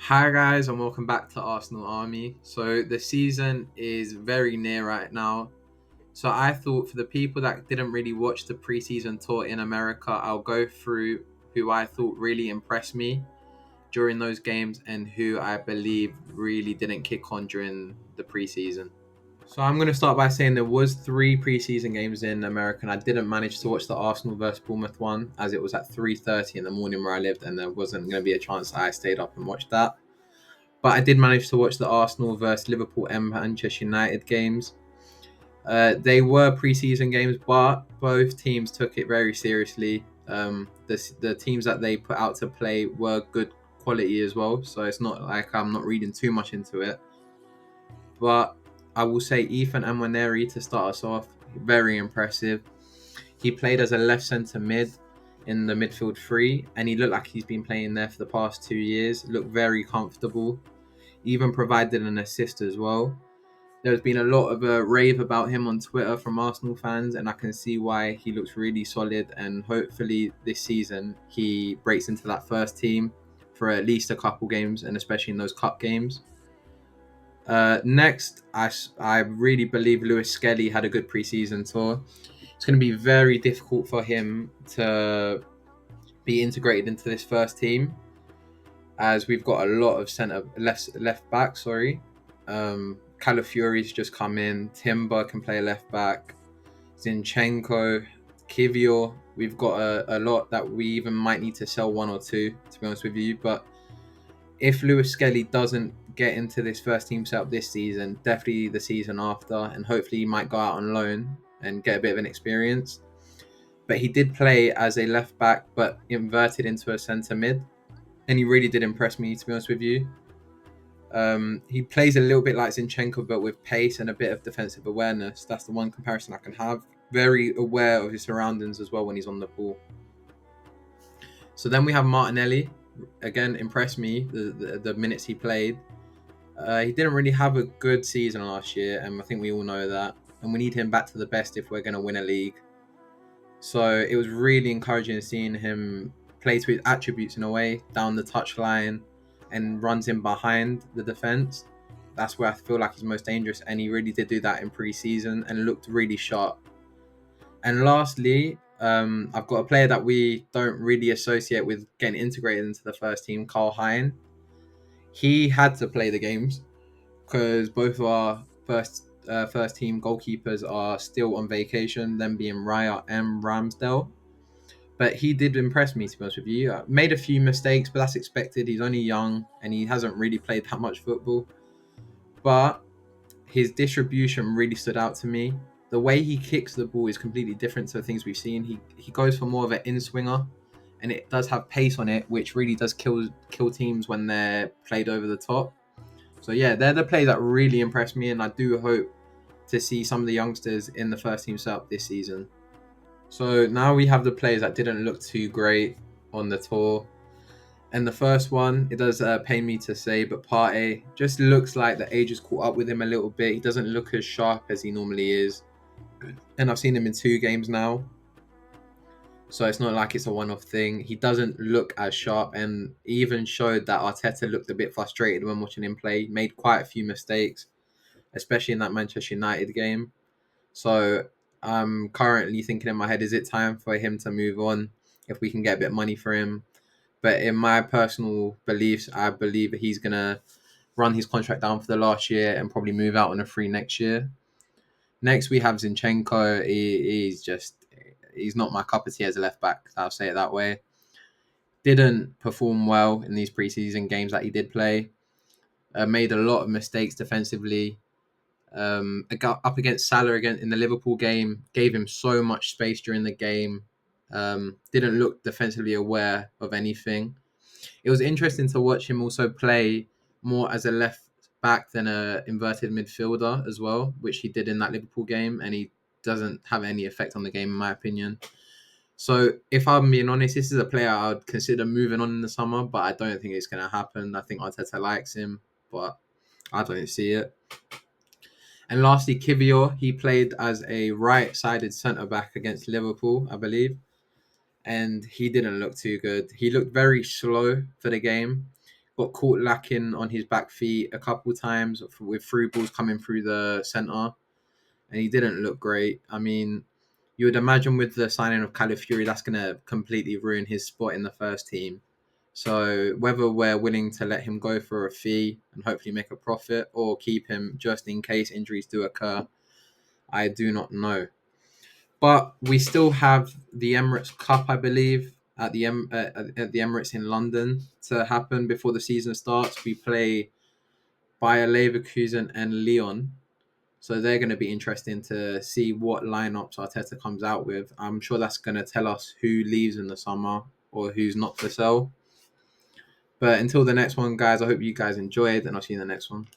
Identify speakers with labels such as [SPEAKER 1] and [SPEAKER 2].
[SPEAKER 1] Hi guys, and welcome back to Arsenal Army. So the season is very near right now. So I thought for the people that didn't really watch the preseason tour in America, I'll go through who I thought really impressed me during those games and who I believe really didn't kick on during the preseason. So I'm going to start by saying there was three preseason games in America, and I didn't manage to watch the Arsenal versus Bournemouth one as it was at 3:30 in the morning where I lived, and there wasn't going to be a chance that I stayed up and watched that. But I did manage to watch the Arsenal versus Liverpool and Manchester United games. They were preseason games, but both teams took it very seriously. The teams that they put out to play were good quality as well, so it's not like I'm not reading too much into it. But I will say Ethan Nwaneri to start us off, very impressive. He played as a left centre mid in the midfield three, and he looked like he's been playing there for the past 2 years. Looked very comfortable. Even provided an assist as well. There's been a lot of rave about him on Twitter from Arsenal fans, and I can see why he looks really solid. And hopefully, this season he breaks into that first team for at least a couple games, and especially in those cup games. Next, I really believe Lewis Skelly had a good preseason tour. It's going to be very difficult for him to be integrated into this first team, as we've got a lot of left back. Calafiori's just come in. Timber can play left back. Zinchenko, Kiwior. We've got a lot that we even might need to sell one or two, to be honest with you. But if Lewis Skelly doesn't get into this first team setup this season, definitely the season after, and hopefully he might go out on loan and get a bit of an experience. But he did play as a left back, but inverted into a centre mid, and he really did impress me, to be honest with you. He plays a little bit like Zinchenko, but with pace and a bit of defensive awareness. That's the one comparison I can have. Very aware of his surroundings as well when he's on the ball. So then we have Martinelli. Again, impressed me the minutes he played. He didn't really have a good season last year, and I think we all know that. And we need him back to the best if we're going to win a league. So it was really encouraging seeing him play to his attributes in a way, down the touchline, and runs in behind the defense. That's where I feel like he's most dangerous, and he really did do that in pre-season and looked really sharp. And lastly, I've got a player that we don't really associate with getting integrated into the first team, Hein. He had to play the games because both of our first team goalkeepers are still on vacation, them being Raya and Ramsdale. But he did impress me, to be honest with you. Made a few mistakes, but that's expected. He's only young and he hasn't really played that much football. But his distribution really stood out to me. The way he kicks the ball is completely different to the things we've seen. He goes for more of an in-swinger, and it does have pace on it, which really does kill teams when they're played over the top. So yeah, they're the players that really impressed me, and I do hope to see some of the youngsters in the first team setup this season. So now we have the players that didn't look too great on the tour. And the first one, it does pain me to say, but Partey just looks like the age has caught up with him a little bit. He doesn't look as sharp as he normally is. And I've seen him in 2 games now. So it's not like it's a one-off thing. He doesn't look as sharp, and even showed that Arteta looked a bit frustrated when watching him play. Made quite a few mistakes, especially in that Manchester United game. So I'm currently thinking in my head, is it time for him to move on if we can get a bit of money for him? But in my personal beliefs, I believe that he's going to run his contract down for the last year and probably move out on a free next year. Next, we have Zinchenko. He's not my cup of tea as a left back. I'll say it that way. Didn't perform well in these preseason games that he did play. Made a lot of mistakes defensively. Got up against Salah again in the Liverpool game. Gave him so much space during the game. Didn't look defensively aware of anything. It was interesting to watch him also play more as a left back than a inverted midfielder as well, which he did in that Liverpool game, and he doesn't have any effect on the game in my opinion. So if I'm being honest, this is a player I would consider moving on in the summer, but I don't think it's going to happen. I think Arteta likes him, but I don't see it. And lastly, Kiwior, he played as a right-sided centre-back against Liverpool, I believe, and he didn't look too good. He looked very slow for the game. got caught lacking on his back feet a couple times with through balls coming through the centre, and he didn't look great. I mean, you would imagine with the signing of Calafiori, that's going to completely ruin his spot in the first team. So whether we're willing to let him go for a fee and hopefully make a profit, or keep him just in case injuries do occur, I do not know. But we still have the Emirates Cup, I believe, at the at the Emirates in London to happen before the season starts. We play Bayer Leverkusen and Lyon, so they're going to be interesting to see what lineups Arteta comes out with. I'm sure that's going to tell us who leaves in the summer or who's not for sale. But until the next one, guys, I hope you guys enjoyed, and I'll see you in the next one.